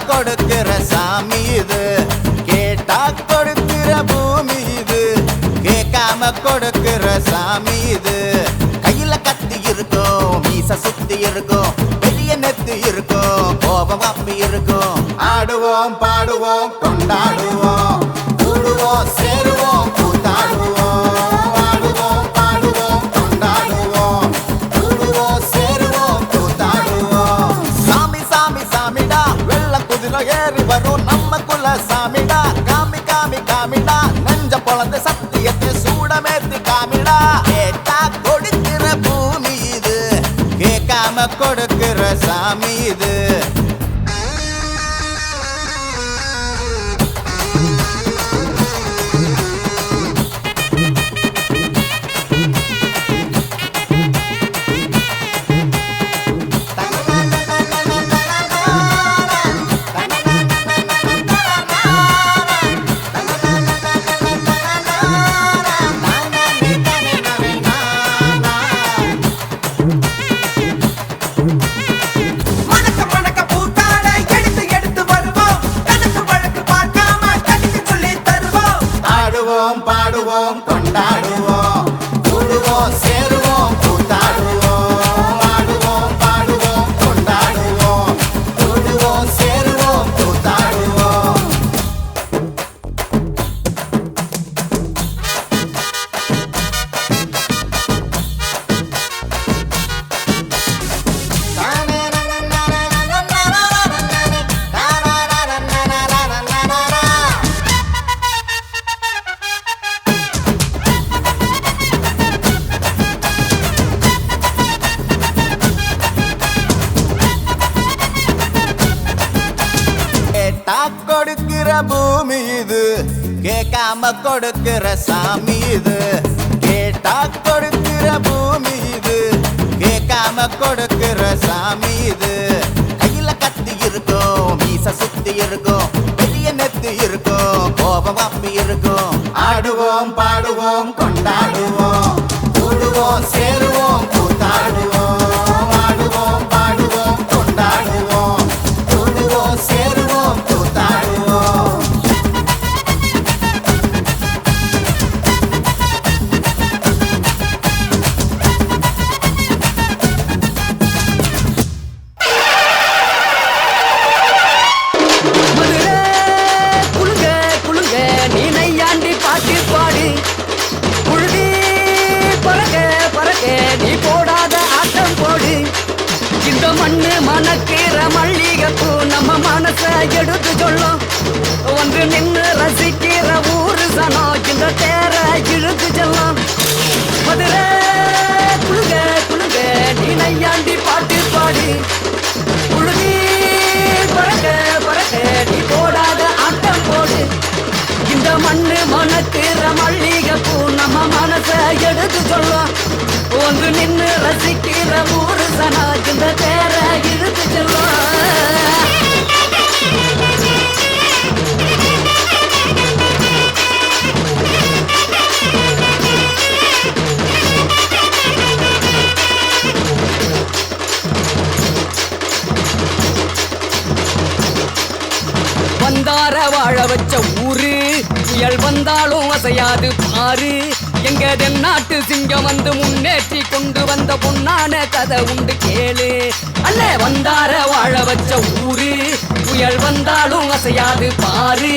கொடுக்கிற சாமி இது கேட்டா கொடுக்கிற பூமி இது கேட்காம கொடுக்கிற சாமி இது கையில கத்தி இருக்கும் மீச சுத்தி இருக்கும் பெரிய நெத்தி இருக்கும் கோபம் அப்பி இருக்கும் ஆடுவோம் பாடுவோம் கொண்டாடுவோம் கூடுவோம் சேருவோம் கூத்தாடுவோம் ஆடுவோம் பாடுவோம் கொண்டாடுவோம் கூடுவோம் சேருவோம் கூத்தாடுவோம் சாமி சாமி சாமிடா வெள்ள குதிரை ஏறி வரும் நம்ம குல சாமிடா காமி காமி காமிடா நெஞ்ச பொழந்த சத்தியத்தை சூடமேத்தி காமிடா கேட்டா கொடுக்கிற பூமி இது கேட்காம கொடுக்கிற சாமி இது பாடுவோம் கொண்டாடுவோம் கூடுவோம் சேருவோம் கூத்தாடுவோம் ஆடுவோம் பாடுவோம் கொண்டாடுவோம் கூடுவோம் சேருவோம் கூத்தாடுவோம் கேட்டா கொடுக்கிற பூமி இது கேட்காம கொடுக்கிற சாமி இது கேட்டா கொடுக்கிற பூமி இது கேட்காம கொடுக்கிற சாமி இது கையில கத்தி இருக்கும் மீச சுத்தி இருக்கும் பெரிய நெத்தி இருக்கும் கோபம் அப்பி இருக்கும் ஆடுவோம் பாடுவோம் கொண்டாடுவோம் கூடுவோம் சேருவோம் கூத்தாடுவோம் ஆடுவோம் பாடுவோம் கொண்டாடுவோம் கூடுவோம் சேருவோம் கூத்தாடுவோம் நீ போடாத ஆட்டம் போடு இந்த மண்ணு மணக்கிற மல்லிகைப்பூ நம்ம மனச எடுத்து சொல்லும் வந்து நின்று ரசிக்கிற ஊரு சனம் இந்த தேர இழுத்து செல்லும் மதுரை குழுங்க குழுங்க நீ நையாண்டி பாட்டு பாடு குழுதி பறக்க பறக்க நீ போடாத ஆட்டம் போடு இந்த மண்ணு மணக்கிற மல்லிகைப்பூ நம்ம மனச எடுத்து சொல்லும் வந்து நின்று ரசிக்கிற ஊரு சனா இந்த தேர இழுத்து செல்லும் வந்தார வாழ வச்ச ஊரு புயல் வந்தாலும் அசையாது பாரு எங்க தென்னாட்டு சிங்கம் வந்து முன்னேற்றி கொண்டு வந்த பொன்னான கதை உண்டு கேளு அல்ல வந்தார வாழ வச்ச ஊரு புயல் வந்தாலும் அசையாது பாரு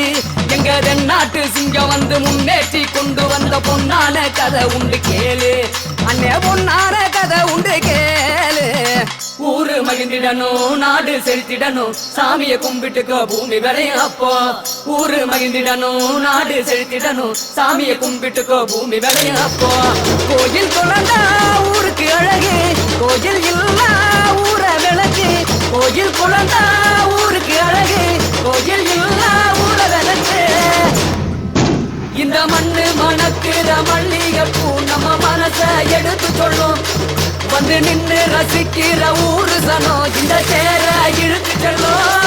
எங்க தென்னாட்டு சிங்கம் வந்து முன்னேற்றி கொண்டு வந்த பொன்னான கதை உண்டு கேளு அண்ணே பொன்னான கதை உண்டு கேளு ஊரு மகிழ்ந்திடணும் நாடு செலுத்திடணும் சாமிய கும்பிட்டுக்கோ பூமி விளையும் அப்போ ஊரு மகிழ்ந்திடணும் நாடு செலுத்திடணும் சாமிய கும்பிட்டுக்கோ பூமி விளையும் அப்போ கோயில் குழந்தா ஊருக்கு அழகு கோயில் இல்லா ஊர விளக்கு கோயில் குழந்தா ஊருக்கு அழகு கோயில் இல்லா ஊர விளக்கு இந்த மண்ணு மணக்கிற மல்லிகைப்பூ நம்ம மனச எடுத்து சொல்லும் வந்து நின்று ரசிக்கிற ஊரு சனம் இந்த தேர இழுத்து செல்லும்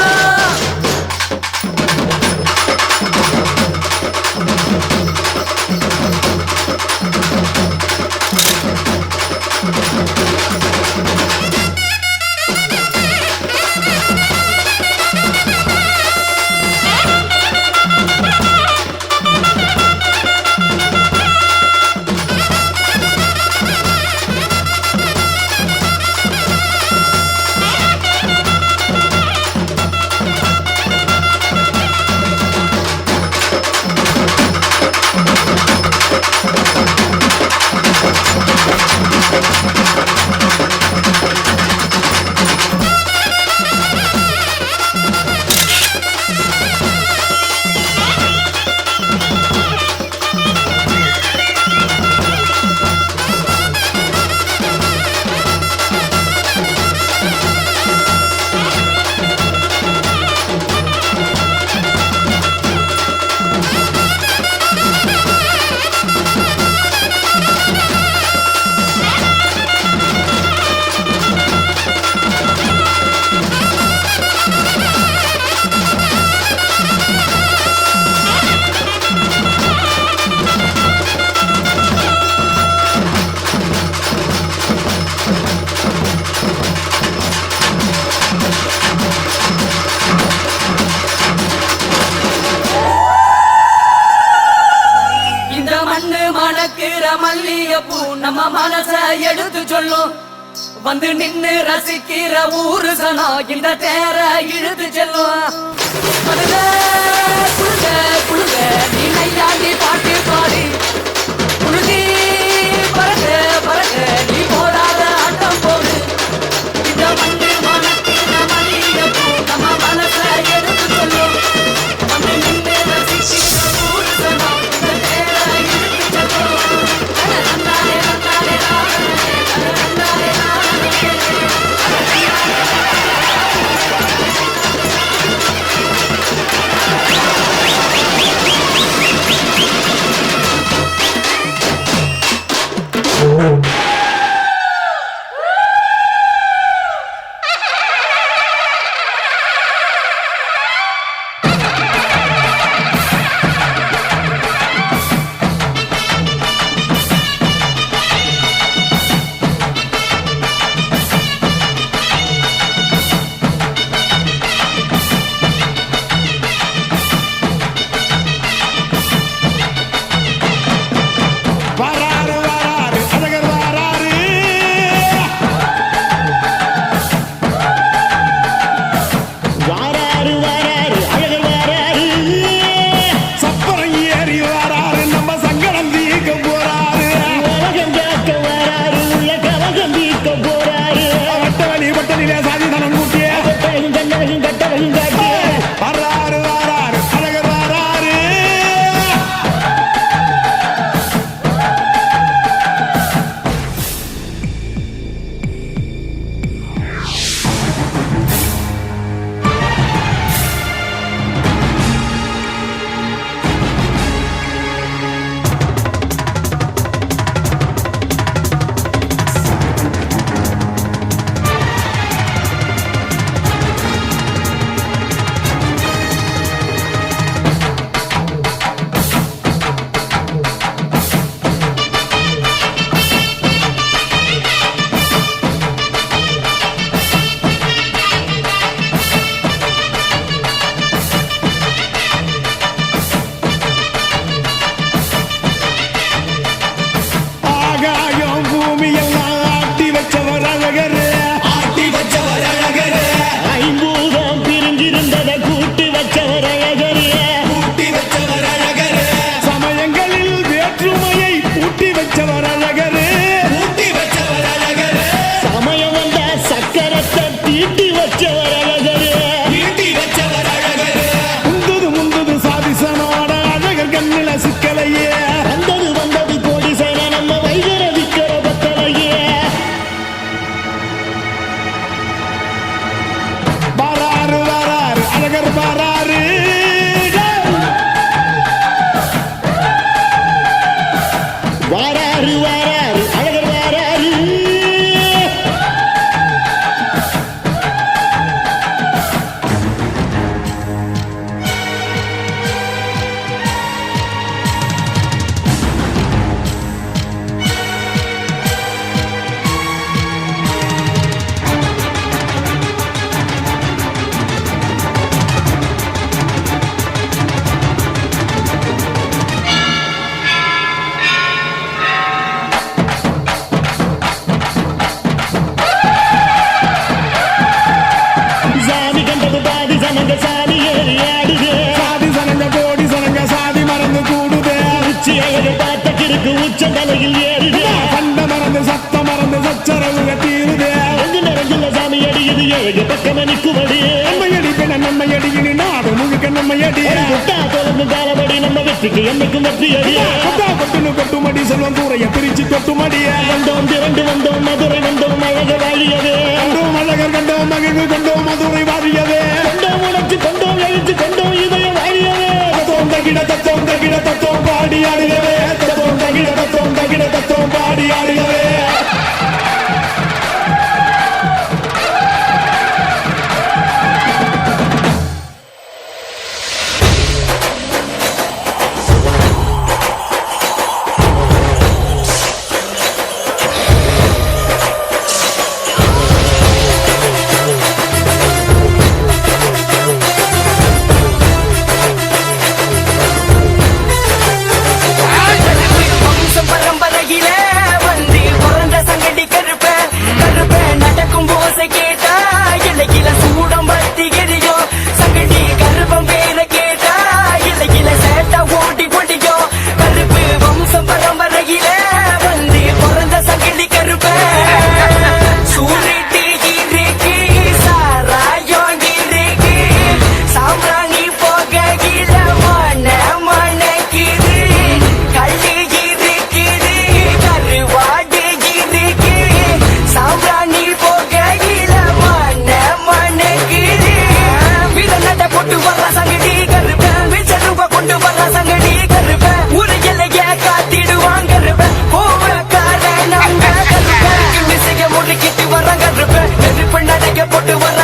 மணக்கிற மல்லிகைப்பூ நம்ம மனச எடுத்து சொல்லும் வந்து நின்னு ரசிக்கிற ஊரு சனம் இந்த தேர இழுத்து செல்லும் மனத குழுக குழுக நீ நையாண்டி பாட்டு பாடி குழுதி பறக்க பறக்க நீ போடாத ஆட்டம் போடு இந்த வந்து மணக்கிற மல்லிகைப்பூ நம்ம மனச எடுத்து சொல்லும் வந்து நின்னு ரசிக்கிற ஊரு சனம் இந்த தேர இழுத்து செல்லும் நன்னாரே நன்னாரே நன்னாரே உச்சந்தலையில் ஏறுது கண்ட மறந்து சத்த மறந்து சச்சரவுக தீருது நெஞ்சில சாமி அடியுது ஏழு பக்கம் நிற்குமடி நம்மையடி பின்ன நம்மையடி இனி நாடு முழுக்க நம்மையடி கொட்டா தொடர்ந்து காலபடி நம்ம வெற்றிக்கு என்னைக்கும் வெற்றி அடி கொட்டா கொட்டுன்னு கொட்டுமடி செல்வம் கூறைய பிரிச்சு கொட்டுமடி வந்தோம் திரண்டு வந்தோம் மதுரை வந்தோம் அழக வாழியது கண்டோம் அழகர் கண்டோம் மகிழ்வு கொண்டோம் மதுரை வாழியது கொண்டோம் உணர்ச்சி கொண்டோம் எழுச்சி கொண்டோம் இதயம் வாழியது தத்தோம் தகிட தத்தோம் பாடி ஆடுகவே தத்தோம் தகிட தத்தோம் பாடி ஆடுகவே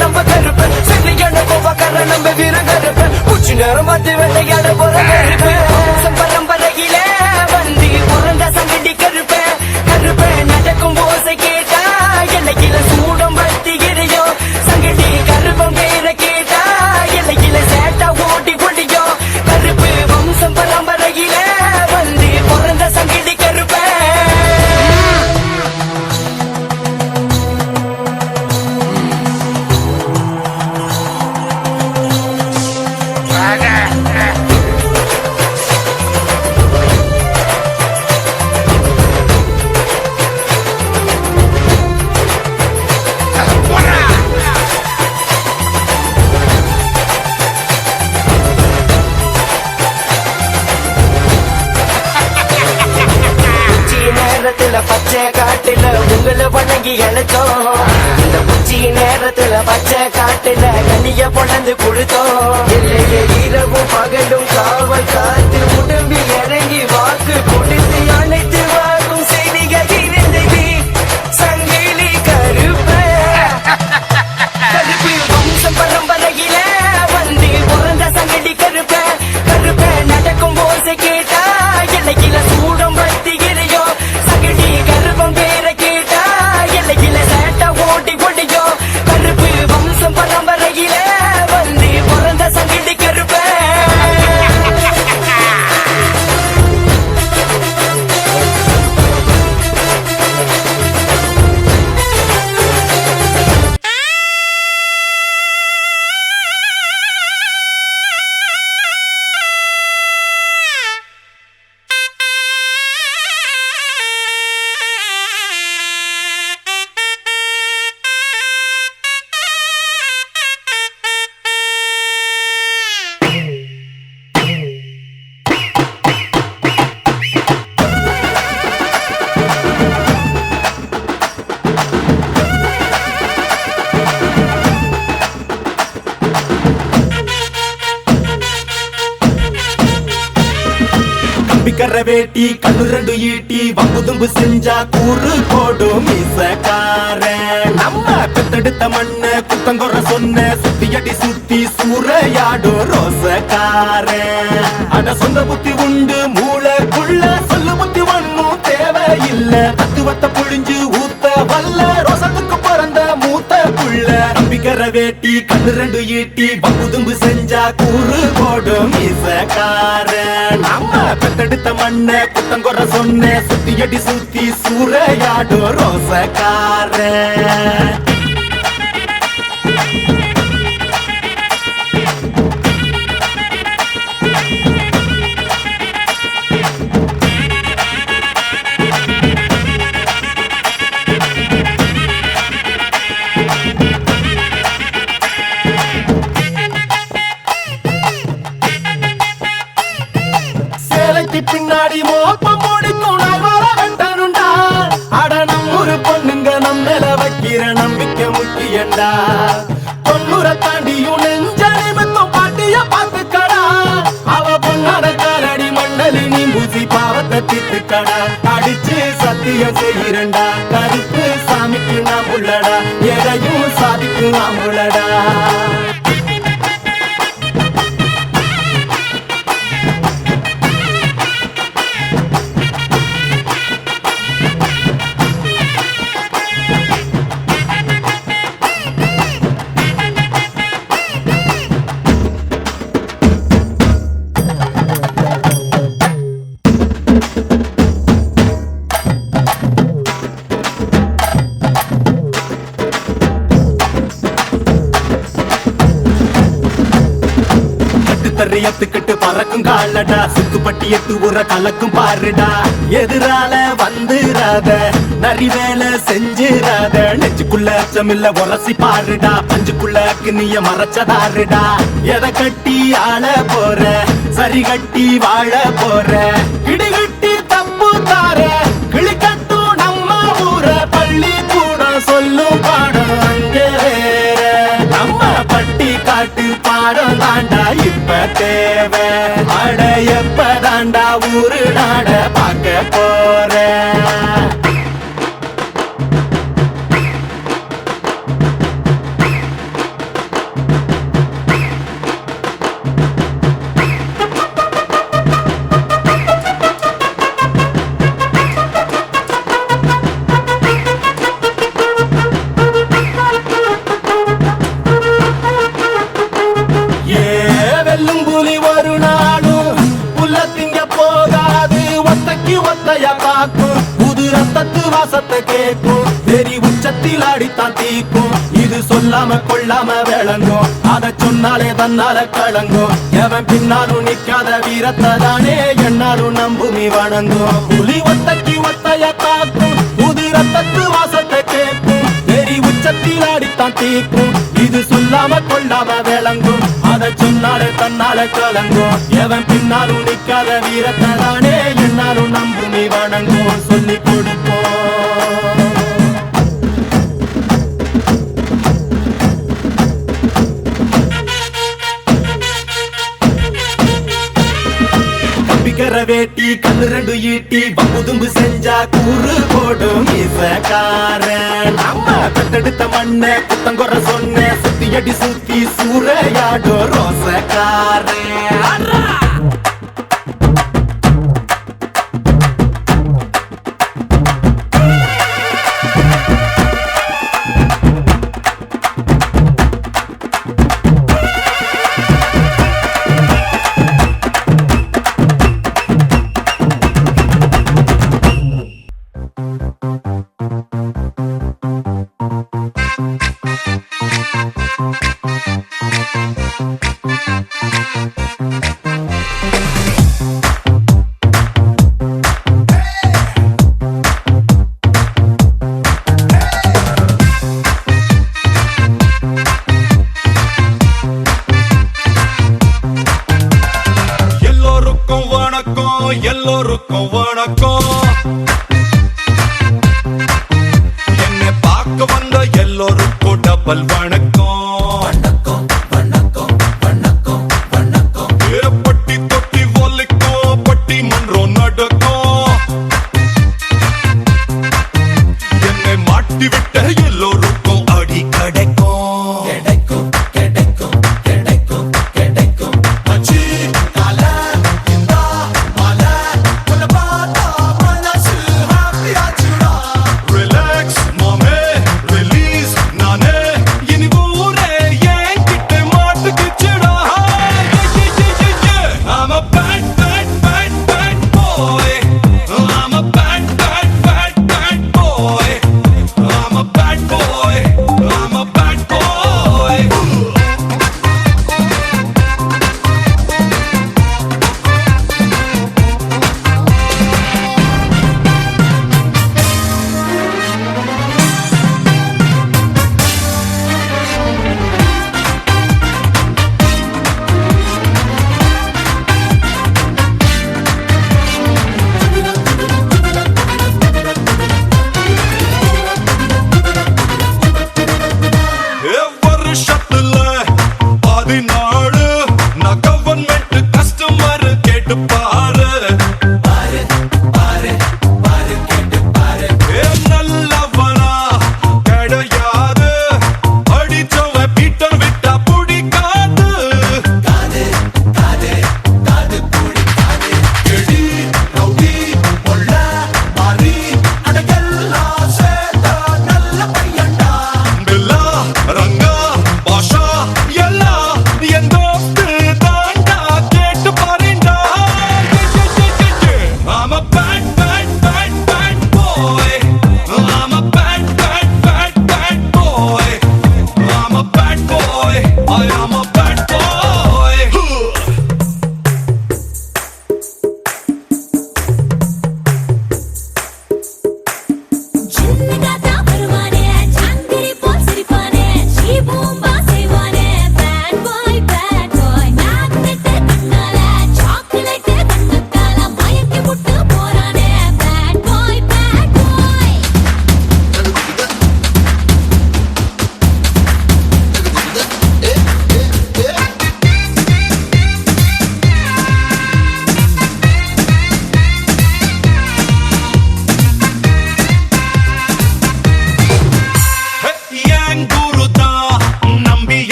நம்ம கருப்பு சரியான கோபக்கார நம்ம வீரம் கருப்பு உச்சி நேரம் பார்த்து வேட்டையாட போற கருப்பு பரம்பரையில வந்து பிறந்த சங்கடி கருப்பு கருப்பு நடக்கும் ஓசை கேட்டா எல்லையில சூடம் பத்தி எரியோ சங்கடி கருப்பம் பேர கேட்டா எல்லையில சேட்டா ஓட்டி கொடியோ கருப்பு வம்சம் பரம்பரையில வந்து பிறந்த சங்கடி கருப்பு பச்சை காட்டுல உங்களை வணங்கி அழைச்சோம் இந்த உச்சி நேரத்துல பச்சை காட்டுல கனிய பொழந்து கொடுத்தோம் இல்லையே இரவும் பகலும் காவல் காத்து உடம்பி இறங்கி வாக்கு கொடுத்து அனைத்து வாக்கும் செய்திகள் இருந்தது சங்கிலி கருப்ப கருப்பு வம்சம் பரம்பரையில வந்து பிறந்த சங்கடி கருப்ப கருப்ப நடக்கும் ஓசை கேட்டா எல்லையில சூடம் பத்தி எரியோ சங்கடி கருப்பம் பேர கேட்டா எல்லையில சேட்டா ஓட்டி கொடியோ கருப்பு வம்சம் பரம்பரையில வந்து பிறந்த சங்கடி கருப்ப கம்பிக்கர வேட்டி கண்ணு ரெண்டு ஈட்டி வம்புதும்பு செஞ்சா கூறு போடும் மீசக்கார நம்ம பெத்தெடுத்த மண்ண குத்தங்குற சொன்ன சுத்தியடி சுத்தி சூறையாடும் ரோசக்கார அட சொந்த புத்தி உண்டு மூளைக்குள்ள சொல்லு புத்தி ஒண்ணும் தேவையில்ல தத்துவத்தை புழிஞ்சு ஊத்த வல்ல ரோசத்துக்கு பிறந்த மூத்த புள்ள கம்பிக்கர வேட்டி கண்ணு ரெண்டு ஈட்டி வம்புதும்பு செஞ்சா கூறு போடும் மீசக்கார நம்ம பெத்தெடுத்த மண்ண குத்தங்குற சொன்ன சுத்தியடி சுத்தி சூறையாடும் ரோசக்கார பின்னாடி மோப்பம் முடிக்கும் வெட்டனுண்டா அட நம்ம பொண்ணுங்க நம்ம மேல வைக்கிற நம்பிக்கை முக்கியண்டா 90 தாண்டியும் நெஞ்ச நிமித்தம் பாட்டிய பாத்துக்கடா அவ பொண்ணாட காலடி மண்ணலி நீ பூசி பாவத்தை திட்டுக்கடா அடிச்சு சத்தியம் செய்யறண்டா கருப்பு சாமிக்கு நாம் உள்ளடா எதையும் சாதிக்கும் நாம் உள்ளடா தரியத்துக்கிட்டு பறக்கும் காலடா சுத்துப்பட்டி எட்டு உர கலக்கும் பாருடா எதிரால வந்துராத நரி வேலை செஞ்சிராத நெஞ்சுக்குள்ள அச்சமில்ல உரசி பாருடா பஞ்சுக்குள்ள கிணிய மறைச்சதாருடா எதை கட்டி ஆள போற சரி கட்டி வாழ போற கிடிகட்டி தப்பு தார கிளி கட்டும் நம்ம ஊர பள்ளி கூட சொல்லும் பாடம் அங்கே வேற நம்ம பட்டி காட்டு பாடம் தாண்டா இப்ப தேவை அட எப்ப தாண்டா ஊரு நாட பார்க்க போற ஒத்தைக்கு ஒத்தையா காக்கும் புது ரத்தத்து வாசத்தை கேட்கும் வெறி உச்சத்தில் ஆடித்தான் தீக்கும் இது சொல்லாம கொள்ளாம விளங்கும் அத சொன்னாலே தன்னால கலங்கும் எவன் பின்னாலும் நிக்காத வீரத்தை தானே என்னாலும் நம்புமி வணங்கும் புலி ஒத்தைக்கு ஒத்தையா காக்கும் புது ரத்தத்து வாசத்தை கேட்கும் வெறி உச்சத்தில் ஆடித்தான் தீக்கும் இது சொல்லாம கொள்ளாம விளங்கும் அத சொன்னாலே தன்னால கலங்கும் எவன் பின்னாலும் நிக்காத வீரத்தை தானே என்னாலும் நம்புமி வணங்கும் சொல்லி கொடுப்போம் வேட்டி கண்ணு ரெண்டு ஈட்டி பம்புதும்பு செஞ்சா கூறு போடும் இசக்காரன் நம்ம பெத்தெடுத்த மண்ண குத்தங்கொற சொன்ன சுத்தி அடி சுத்தி சூறையாடும் ரோசக்காரன் எல்லோருக்கும் வணக்கம் என்னை பார்க்க வந்த எல்லோருக்கும் டபுள் வணக்கம் பட்டி தொட்டி ஒலிக்கும் பட்டி மன்றம் நடக்கும் என்னை மாட்டி விட்ட எல்லோருக்கும் அடி கிடைக்கும்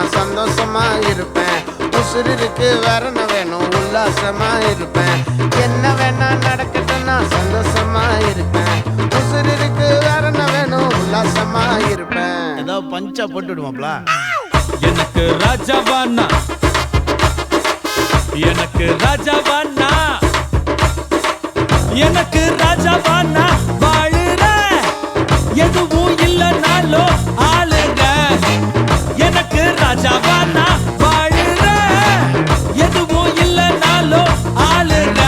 நான் சந்தோஷமா இருப்பேன். உசுருக்கு வேற என்ன வேணும், உல்லாசமா இருப்பேன். என்ன வேணா நடக்கட்டும் நான் சந்தோஷமா இருப்பேன். உசுருக்கு வேற என்ன வேணும், உல்லாசமா இருப்பேன். ஏதோ பஞ்சா போட்டு விடுவாப்ல. எனக்கு ராஜாவானா, எனக்கு ராஜாவானா, எனக்கு ராஜாவானா வாழுற, எதுவும் இல்லைனாலோ ஆளுங்க. எனக்கு ராஜாவானா வாழுற, எதுவும் இல்லைனாலோ ஆளுங்க.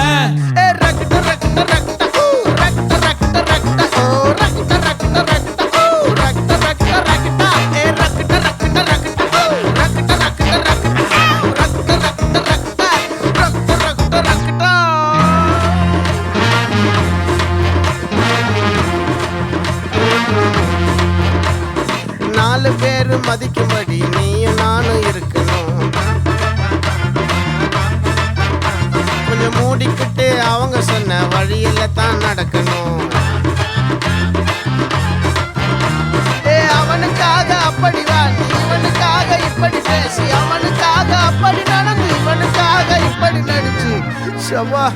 நாலு பேரு மதிக்கும்படி நீயும் நானும் இருக்கணும். கொஞ்சம் மூடிக்கிட்டு அவங்க சொன்ன வழியில தான் நடக்கணும். அவனுக்காக அப்படி வா, இவனுக்காக இப்படி பேசி, அவனுக்காக அப்படி நடந்து, இவனுக்காக இப்படி நடிச்சு. சவா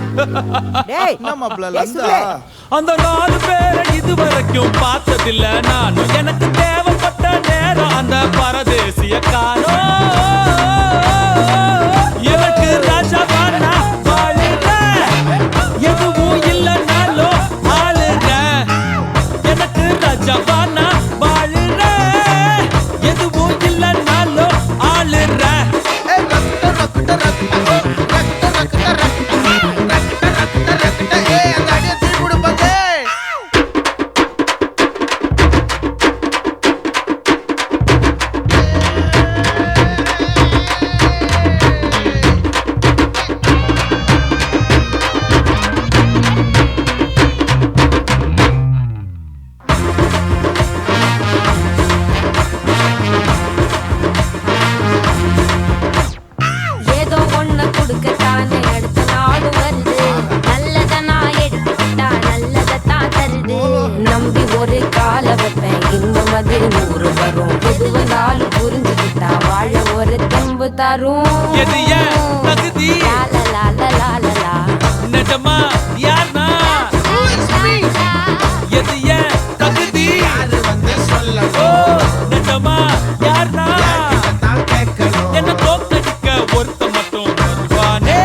அந்த 4 பேரை இதுவரைக்கும் பார்த்ததில்ல நானும். எனக்கு தேவைப்பட்ட நேரம் அந்த பரதேசிய காணோம். எனக்கு ராஜாவானா வாழுற, எதுவும் இல்லைனாலோ ஆளுங்க. எனக்கு ராஜாவானா வாழுற, எதுவும் இல்லைனாலோ ஆளுற. ஏதோ ஒண்ணு கொடுக்கத்தானே அடுத்த நாடு வருது. நல்லத நான் எடுத்துக்கிட்டா நல்லதத்தான் தருது. நம்பி ஒரு கால வைப்பேன், இன்பம் அது 100 வரும். எது வந்தாலும் புரிஞ்சுக்கிட்டா வாழ ஒரு தெம்பு தரும். எது ஏன் தகுதி, லாலலாலலாலலா. நிஜமா யார்னா, எது ஏன் தகுதி, ஓ நிஜமா யார்னா. என்ன தோக்கடிக்க ஒருத்த மட்டும் வருவானே.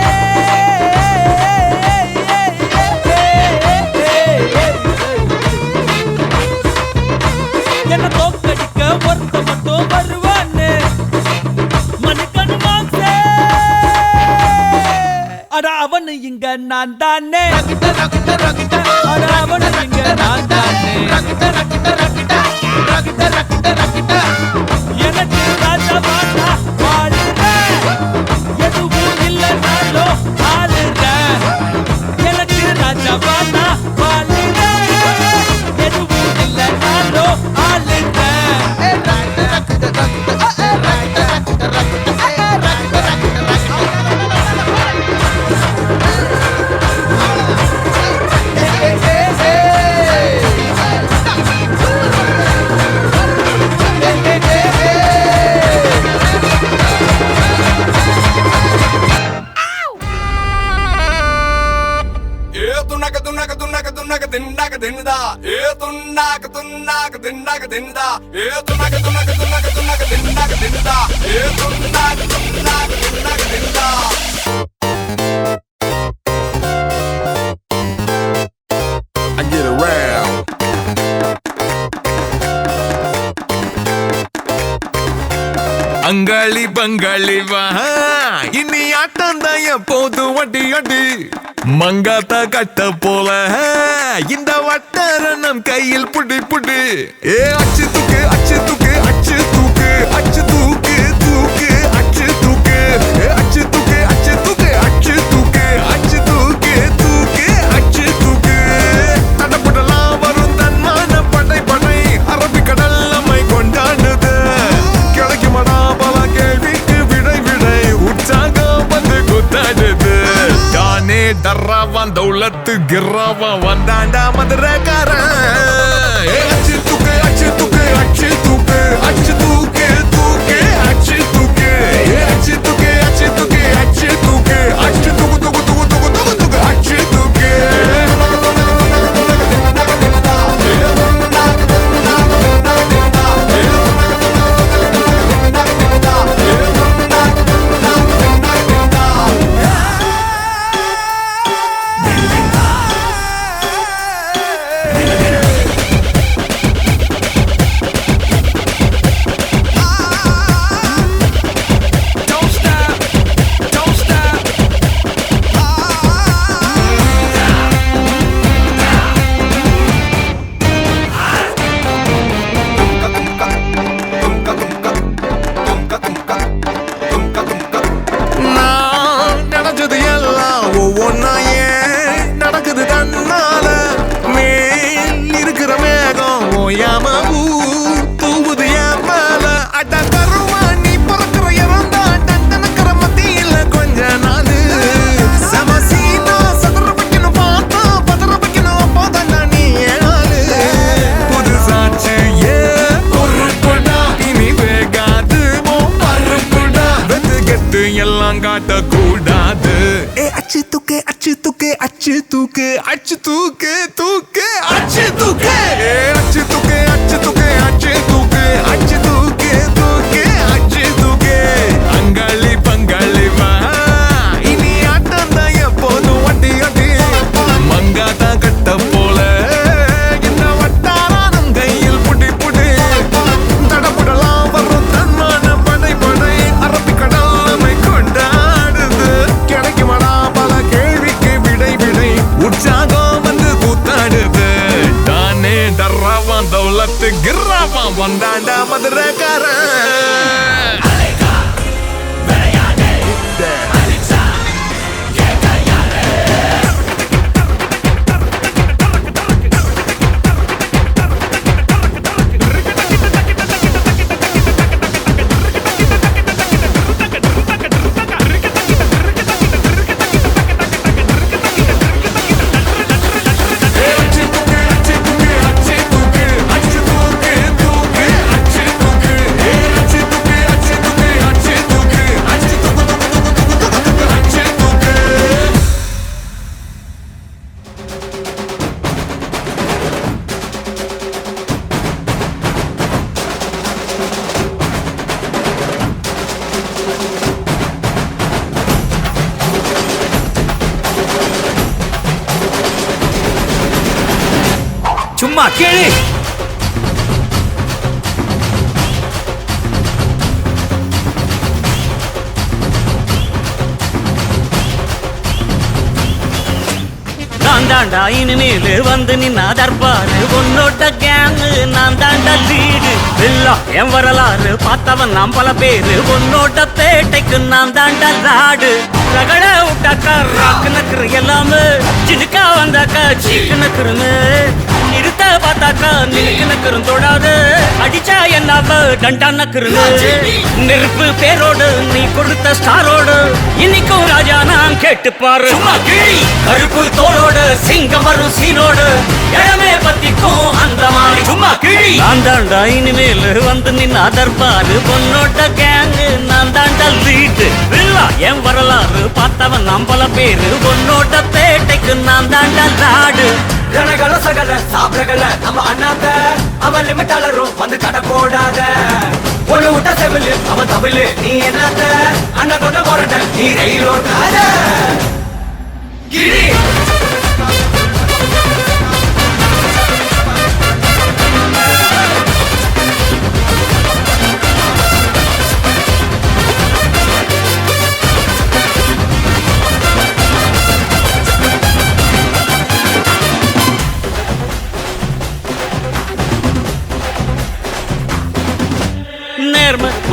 என்ன தோக்கடிக்க ஒருத்த மட்டும் வருவானே. மணிக்கணு மாசே, அட அவனு இங்க நான் தானே, அட அவனு இங்க நான் தானே. எனக்கு ராஜாவானா வாழுற, எதுவும் இல்லைனாலோ ஆளுங்க. எனக்கு ராஜாவானா வாழுற, எதுவும் இல்லைனாலோ ஆளுங்க. தின்னாக தின்னுதா, துன்னாக துன்னாக தின்னாக தின்னுதா, துன்னாக துன்னாக துன்னாக துன்னாக தின்னாக தின்னுதா, துன்னாக துன்னாக தின்னாக தின்னுதா. I get around. அங்காளி பங்காளி வா, இனி ஆட்டம் தான் எப்போது வட்டி அடி. மங்காத்தா கட்ட போல இந்த வட்டாரணம் கையில் புடி புடி. அச்சு தூக்கு அச்சு தூக்கு அச்சு தூக்கு அச்சு தூக்கு தூக்கு அச்சு தூக்கு அச்சு தூக்கு அச்சு தூக்கு அச்சு தூக்கு அச்சு தூக்கு தூக்கு அச்சு தூக்கு. தடப்படலாம் வரும் தன்மான படை படை அரபிக்கடல் நம்மை கொண்டாடுது. கிடைக்குமடா பல கேள்விக்கு விடை விடை உற்சாகம் வந்து குத்தாடுது. தானே டர்ராவான் தௌலத்து கிர்ராவான் வந்தாண்டா மதுரக்காரன். அச்சு தூக்கு அச்சு தூக்கு அச்சு தூக்கு அச்சு தூக்கு தூக்கு அச்சு தூக்கு. அச்சு தூக்கு அச்சு தூக்கு தூக்கு அச்சு தூக்கு அச்சு தூக்கு அச்சு தூக்கு அச்சு தூக்கு அச்சு தூக்கு தூக்கு அச்சு தூக்கு அங்காளி பங்காளி வா இனி ஆட்டம் தான் எப்போதும் வட்டி வட்டி மங்காத்தா கட்ட போல இந்த வட்டாரம் கையில் புடி புடி தடபுடலாம் வரும் தன்மான படை படை அரபிக்கடல் நம்மை கொண்டாடுது கிடைக்குமடா பல கேள்விக்கு விடை விடை உற்சாகம் வந்து கூத்தாடுது தானே டர்ராவான் தௌலத்து கிர்ராவான் வந்தாண்டா மதுரக்காரன் சும்மா கேளு. நான் தாண்டா இனிமேலு வந்து நின்னா தர்பாரு உன்னோட கேங்கு நான் தாண்டா லீடு எல்லாம் என் வரலாறு பார்த்தவன் நாம் பல பேரு உன்னோட பேட்டைக்கு நான் தாண்டா லாடு ரகட விட்டாக்கா ராக்கு நக்குறு எல்லாமே சினுக்கா வந்தாக்கா சீக்கு நக்குருமே நிறுத்த பார்த்தாக்கா நினைக்கு நக்குறும் தொடாது அடிச்சா என்னாவ டண்டா நக்குருமே நெருப்பு பேரோடு நீ கொடுத்த ஸ்டாரோடு இன்னைக்கும் ராஜா நான் கேட்டு பாரு கருப்பு தோளோடு சிங்கம் வரும் சீனோடு இடமே பத்திக்கும் அந்த மாதிரி சும்மா கிழி நான் தாண்டா இனிமேல் வந்து நின்னா தர்பாரு பொன்னோட கேங்கு நான் தாண்டா லீடு இல்லா என் வரலாறு பார்த்தவன் நாம் பல பேரு பொன்னோட பேட்டைக்கு நான் தாண்டா லாடு ரணகள சகல சாப்பிடகல நம்ம அண்ணாத்த அவன் லிமிட்டாளரும் வந்து கடை போடாத ஒண்ணு விட்ட செவிலு அவன் தமிழு நீ என்னத்த அண்ணா கொண்ட போறட்ட நீ ரயில் ஓட்டாத கிரி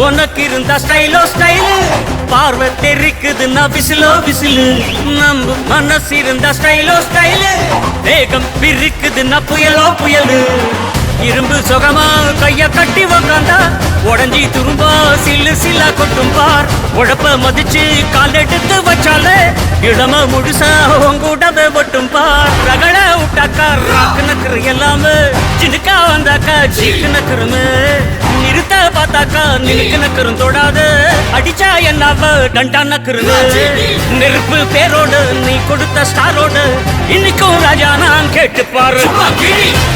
உனக்கு இருந்த ஸ்டைலோ ஸ்டைலு பார்வை தெரிக்குதுன்னா விசிலோ விசிலு நம்ம மனசு இருந்த ஸ்டைலோ ஸ்டைலு வேகம் பிரிக்குதுன்னா புயலோ புயலு இரும்பு சுகமா கைய கட்டி உக்காந்தா உடஞ்சி துரும்பா சில்லு சில்லா கொட்டும் பார் உழப்ப மதிச்சு கால் எடுத்து வச்சாலே இடம முழுசா உங்கூடவே ஒட்டும் பார் ரகட விட்டாக்கா ராக்கு நக்குறு எல்லாமே சினுக்கா வந்தாக்கா சீக்கு நக்குருமே நிறுத்த பார்த்தாக்கா நினைக்கு நக்கரும் தொடாது அடிச்சா என்னாவ டண்டா நக்கருது நெருப்பு பேரோடு நீ கொடுத்த ஸ்டாரோடு இன்னைக்கும் ராஜா நான் கேட்டு பாரு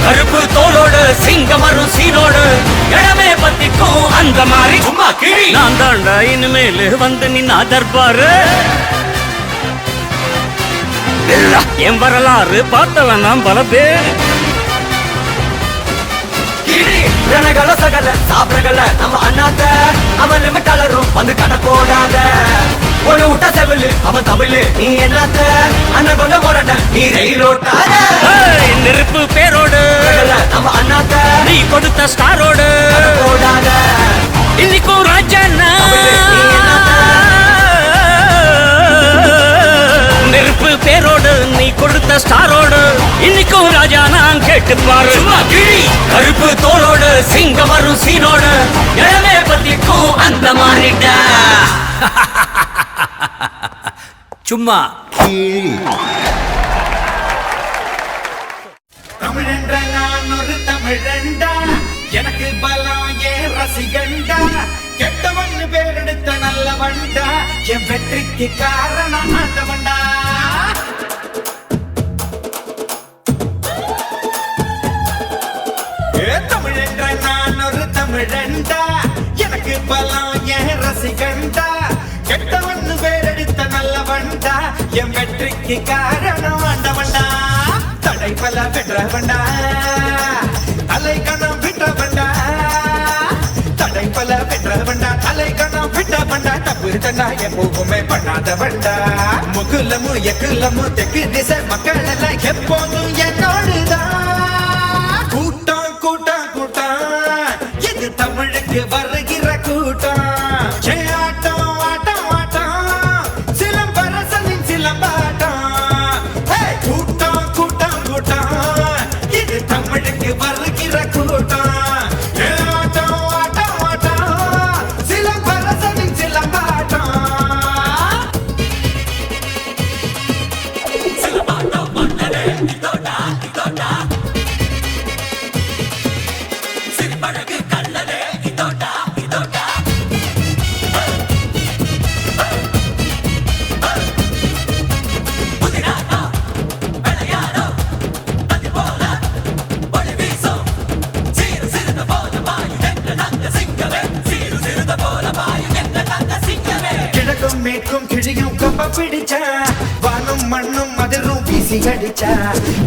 கருப்பு தோளோடு சிங்கம் வரும் சீனோடு இடமே பத்திக்கும் அந்த மாதிரி சும்மா கிழி நான் தாண்டா இனிமேல் வந்து நின்னா தர்பாரு என் வரலாறு பார்த்தவன் நான் பல பேர் ரணகள சகல சாப்பிடகல நம்ம அண்ணாத்த அவன் லிமிட்டாளரும் வந்து கடை போடாத ஒண்ணு விட்ட செவிலு அவன் தமிழு நீ என்னத்த அண்ணன் கொண்ட போறட்ட நீ ரயில் ஓட்டாத நெருப்பு பேரோடு நம்ம அண்ணாத்த நீ கொடுத்த ஸ்டாரோடு போடாத இன்னைக்கும் ராஜா நெருப்பு பேரோடு நீ கொடுத்த ஸ்டாரோடு இன்னைக்கும் ராஜா நான் கேட்டு பாரு கருப்பு தோளோடு சிங்கம் வரும் சீனோடு இடமே பத்திக்கும் அந்த மாதிரிடா சும்மா தமிழென்ற நான் ஒரு தமிழண்டா எனக்கு பலம் ஏன் ரசிகண்டா கெட்டவன் பேரெடுத்த நல்லவண்டா என் வெற்றிக்கு காரணம் ஆண்டவண்டா பலம் என் ரசிகண்டா கெட்டவன்னு பேரெடுத்த நல்லவண்டா என் வெற்றிக்கு காரணம் ஆண்டவண்டா தடை பல பெற்றவண்டா தலை கணம் விட்டவண்டா தடை பல பெற்றவண்டா தலை கணம் விட்டவண்டா தப்பு தண்டா எப்போவுமே பண்ணாதவண்டா முகுலமு எக்குலமு தெற்கு திசை மக்கள் எல்லாம் எப்போதும் என்னோடுதான் கூட்டம் கூட்டம் கூட்டம் இது தமிழுக்கு வருகிற கூட்டம் ஆட்டம் ஆட்டம் ஆட்டம் சிலம்பரசனின் சிலம்பாட்டம் கூட்டம் கூட்டம் கூட்டம் இது தமிழுக்கு வருகிற கூட்டம் ஆட்டம் ஆட்டம் ஆட்டம் சிலம்பரசனின் சிலம்பாட்டம் கிழக்கும் மேற்கும் கிழியும் கம்ப பிடிச்சா வானும் மண்ணும் மதரும் வீசி அடிச்சா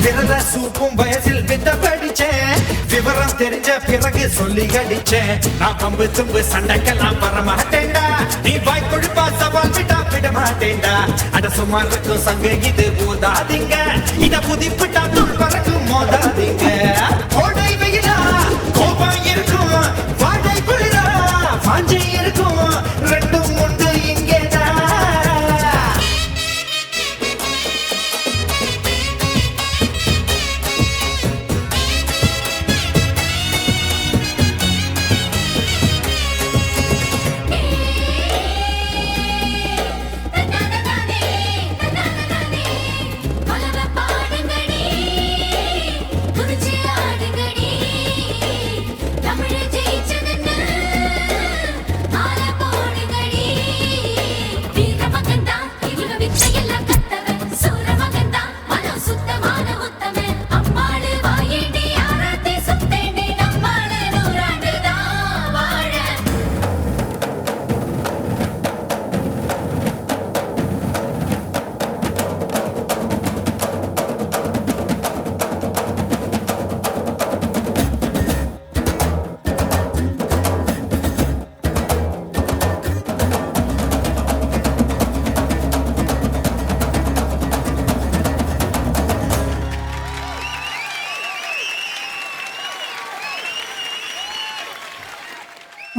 விரத சூப்பும் வயசில் வித்த படிச்சேன் விவரம் தெரிஞ்ச பிறகு சொல்லி அடிச்சேன் நான் பம்பு தும்பு சண்டைக்கெல்லாம் வர மாட்டேன்டா நீ வாய் கொடுப்பா சவால் விட்டா விட மாட்டேன்டா அட சுமார் இருக்கும் சங்க இது ஊதாதீங்க இத புதிப்பிட்டா துள் பறக்கும் மோதாதீங்க கோடை வெயிலா கோபம் இருக்கும் வாடை குளிரா வாஞ்சை இருக்கும் ரெண்டும் உண்டு இங்கேதான்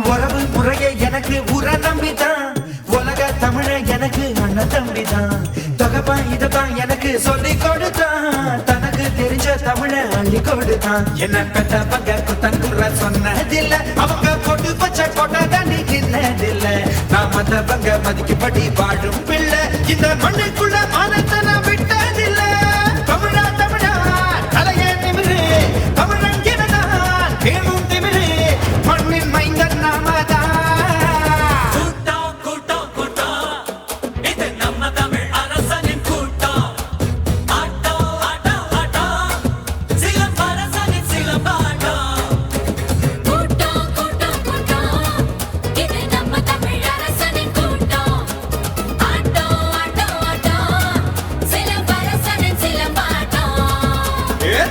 உறவு முறையை எனக்கு உர நம்பிதான் உலக தமிழ எனக்கு அண்ணன் தம்பிதான் தகப்பா இதுதான் எனக்கு சொல்லி கொடுத்தான் தனக்கு தெரிஞ்ச தமிழ அள்ளி கொடுத்தான் என்ன பெத்த பங்க குத்தங்குற சொன்னதில்ல அவங்க போட்டு பச்சை போட்ட தண்ணி கிண்ணதில்ல நான் மத்தவங்க மதிக்கப்படி வாழும் பிள்ளை இந்த மண்ணுக்குள்ள மானத்தை நான் விட்டதில்ல தமிழா தமிழா தலைய நிமிரு தமிழன் எனதான் தேனும் திமிரு மண்ணின் மைந்தன் நாமதான்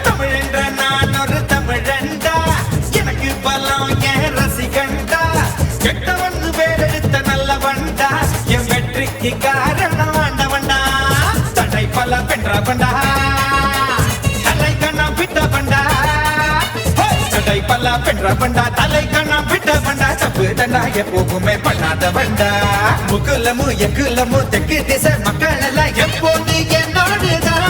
தமிழென்ற நான் ஒரு தமிழண்டா எனக்கு பலம் என் ரசிகண்டா கெட்டவன்னு பேரெடுத்த நல்லவண்டா என் வெற்றிக்கு காரணம் ஆண்டவண்டா தடை பல பெற்றவண்டா தலை கண்ணம் விட்டவண்டா தடை பல பெற்றவண்டா தலை கண்ணம் விட்டவண்டா தப்பு தண்டா எப்போவுமே பண்ணாதவண்டா முகுலமு எக்குலமு தெற்கு திசை மக்கள் எல்லாம் எப்போது என்னோடுதான்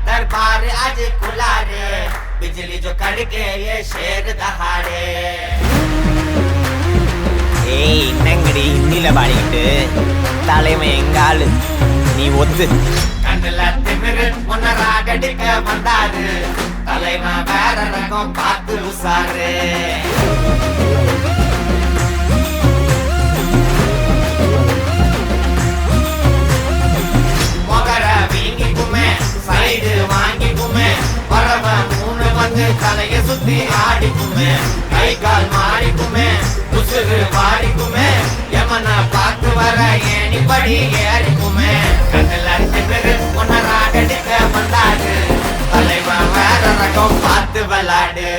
दरबार आज खुला रे बिजली जो कड़के ये शेर दहाड़े ஏய் என்னங்கடி இன்னில பாடிக்கிட்டு தலைமை எங்காளு நீ ஒத்து கண்ணுல திமிரு முன்னராகடிக்க வந்தாரு தலைவன் வேற ரகம் பார்த்து உசாரு தலைய சுத்தி ஆடிக்குமே கை கால் மாறிக்குமே உசுறு வாடிக்குமே எமன பார்த்து வர ஏணி படி ஏறிக்குமே கண்ணில் அஞ்சு பேரு ஒன்னராகடிக்க வந்தாடு தலைவன் வேற ரகம் பார்த்து விளாடு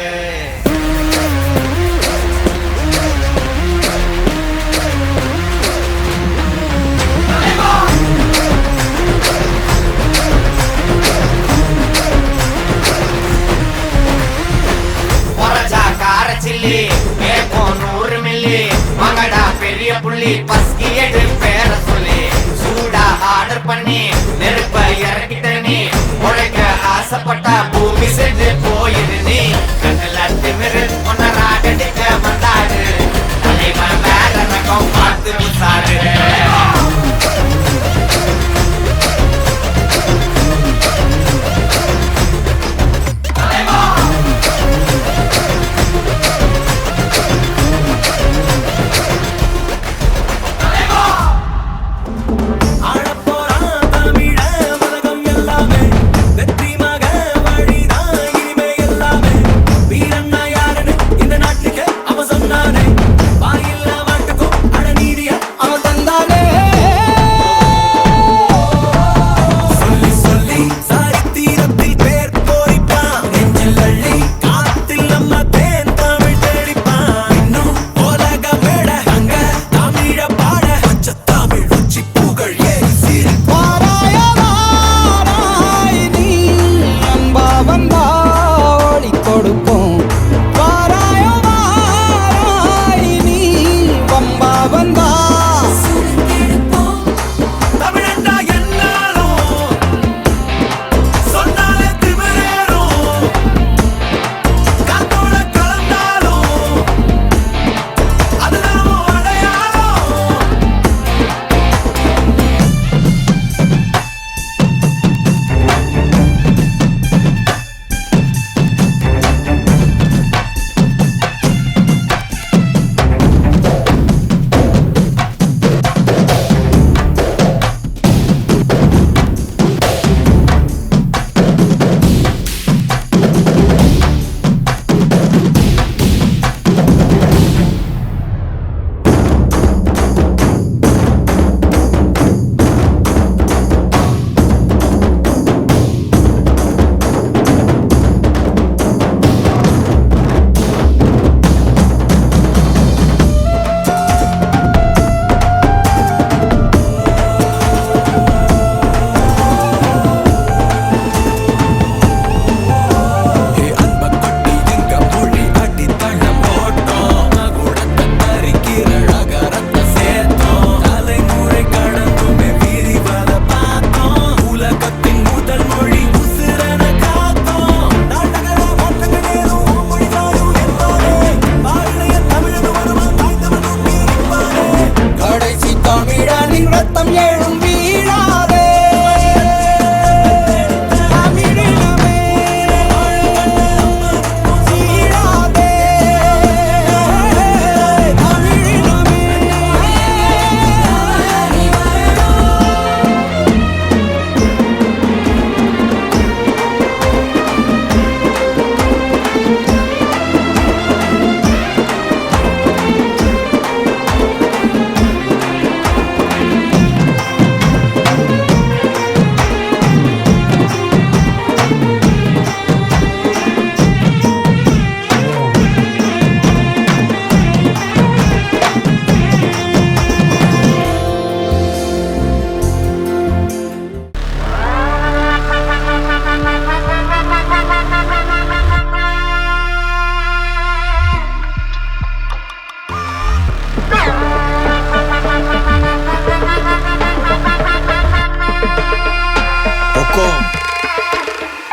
சில்லி கேப்போம் 100 மில்லி மங்கடா பெரிய புள்ளி பஸ்கி எடு பேர சொல்லி சூடா ஆர்டர் பண்ணி நெருப்ப இறக்கிட்ட நீ உழைக்க ஆசைப்பட்டா பூமி செஞ்சு போயிரு நீ கண்ணில் திமிரு ஒன்னராகடிக்க வந்தாடு தலைவன் வேற ரகம் பார்த்து விசாரு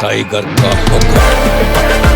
टाइगर का हुक्म।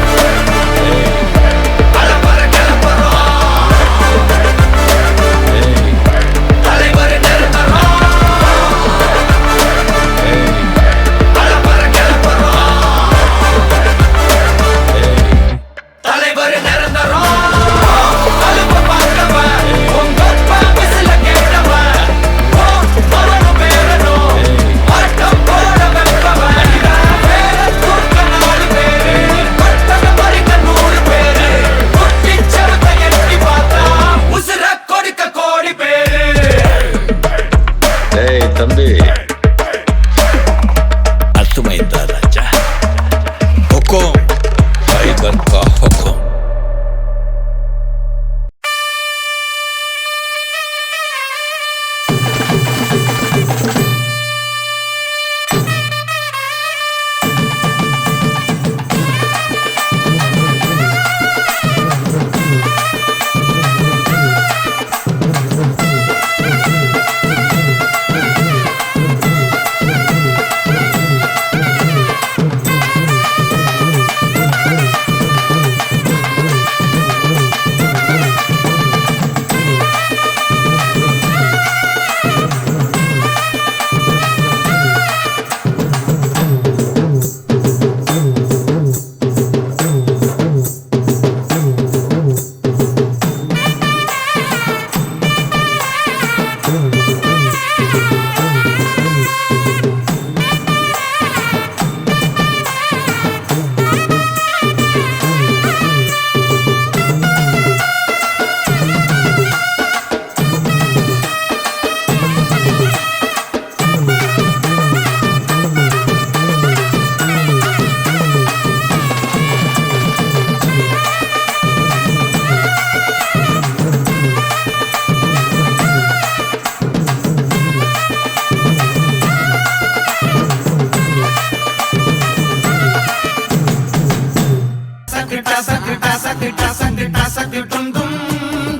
டசக்கு டசக்கு டசக்கு டசக்கு டசக்கு டும் டும்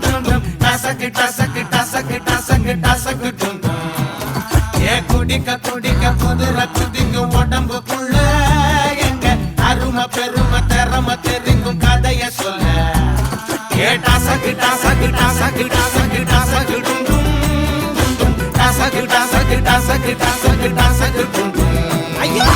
டும் டும் டசக்கு டசக்கு டசக்கு டசக்கு டசக்கு டும் டும் ஏ குடிக்க குடிக்க குதிரை குதிக்கு உடம்புக்குள்ள எங்க அருமை பெருமை திறமை தெரிக்கும் கதைய சொல்ல ஏ டசக்கு டசக்கு டசக்கு டசக்கு டசக்கு டும் டும் டும் டும் டசக்கு டசக்கு டசக்கு டசக்கு டசக்கு டும் டும் ஐயா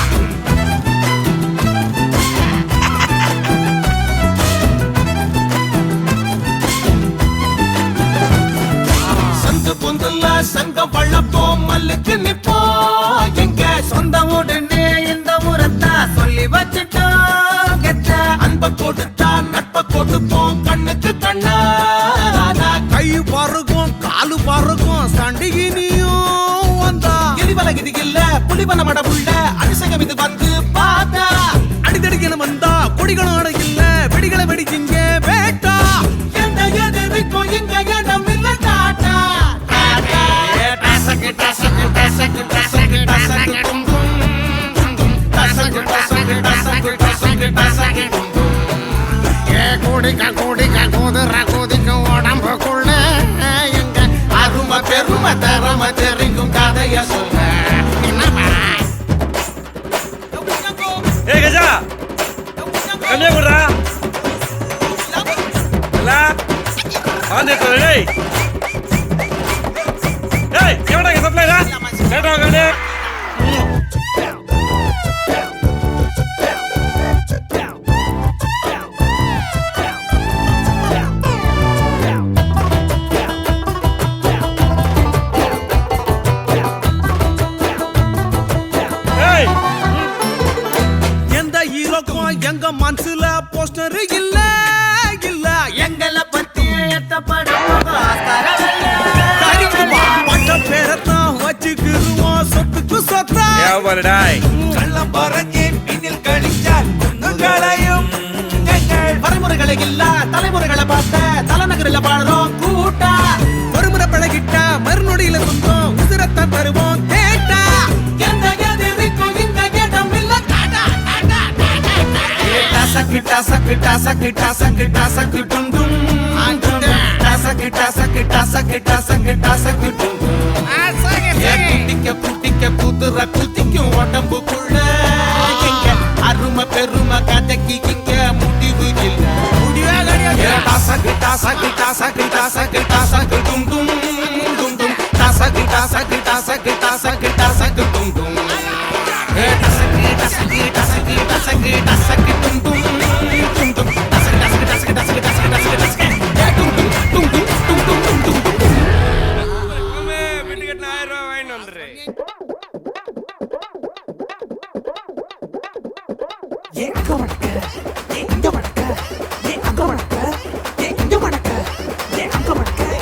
சந்து பொந்துல சங்கம் வளப்போம் மல்லுக்கு நிப்போம் எங்க சொந்த உடனே இந்த முறத்தா சொல்லி வச்சுட்டோம் கெத்த அன்ப கொடுத்தா நட்ப கொடுப்போம் கண்ணுக்கு கண்ணா கை பருகும் காலு பருகும் சண்டிகினியும் வந்தா எரிவலகிது இல்ல புலிவன மடபுள்ள அடிசகம் இது வந்து பார்த்தா அடிதடிக்கணும் வந்தா கொடிகளோட இல்ல வெடிகளை வெடிக்கிங்க வேட்டா எந்த எதிர்க்கும் இங்க இடம் இல்ல டாட்டா டசக்கு டசக்கு டசக்கு டசக்கு டசக்கு டும் டும் டும் டசக்கு டசக்கு டசக்கு டசக்கு டசக்கு டும் டும் ஏ குடிக்க குடிக்க குதிரை குதிக்க உடம்புக்குள்ள எங்க அருமை பெருமை திறமை தெரிக்கும் கதைய சொல்ல ஏ கஜா கண்ணே குடுறா இல்ல ஆந்தே டேய் டேய் எவடா சப்ளைரா கேட்டா கண்ணே எங்க மனசுல போஸ்டர் இல்ல இல்ல எங்கள பத்தி பட்ட பேரத்தான் வச்சுக்கிருவோம் சொத்துக்கு சொத்தா கள்ளம் பறக்கி பின்னில் கழிச்சால் குங்குகளையும் வரைமுறைகளை இல்ல தலைமுறைகளை பார்த்த தலைநகரில் பாடுறோம் கூட்டா ஒருமுறை பழகிட்ட மறுநொடியில சொந்தம் உதிரத்தான் தருவோம் கேட்டா எந்த எதிர்க்கும் இந்த இடம் இல்ல டசக்கு டசக்கு டசக்கு டசக்கு டசக்கு டும் டும் டசக்கு டசக்கு டசக்கு டசக்கு டசக்கு டும் குட்டிக்க குட்டிக்க குதிரை குத்திக்கும் உடம்புக்குள்ள எங்க அருமை பெருமை கதைக்கு இங்க முடிவு இல்ல டசக்கு டசக்கு டசக்கு டசக்கு டசக்கு டும் டும் டும் டும் டசக்கு டசக்கு டசக்கு டசக்கு டசக்கு டும் டும் டசக்கு டசக்கு டசக்கு டசக்கு டசக்கு டும் டும் எங்க வடக்க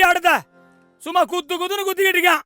ஆடுத சும்மா குத்துன்னு குத்திக்கிட்டு இருக்கான்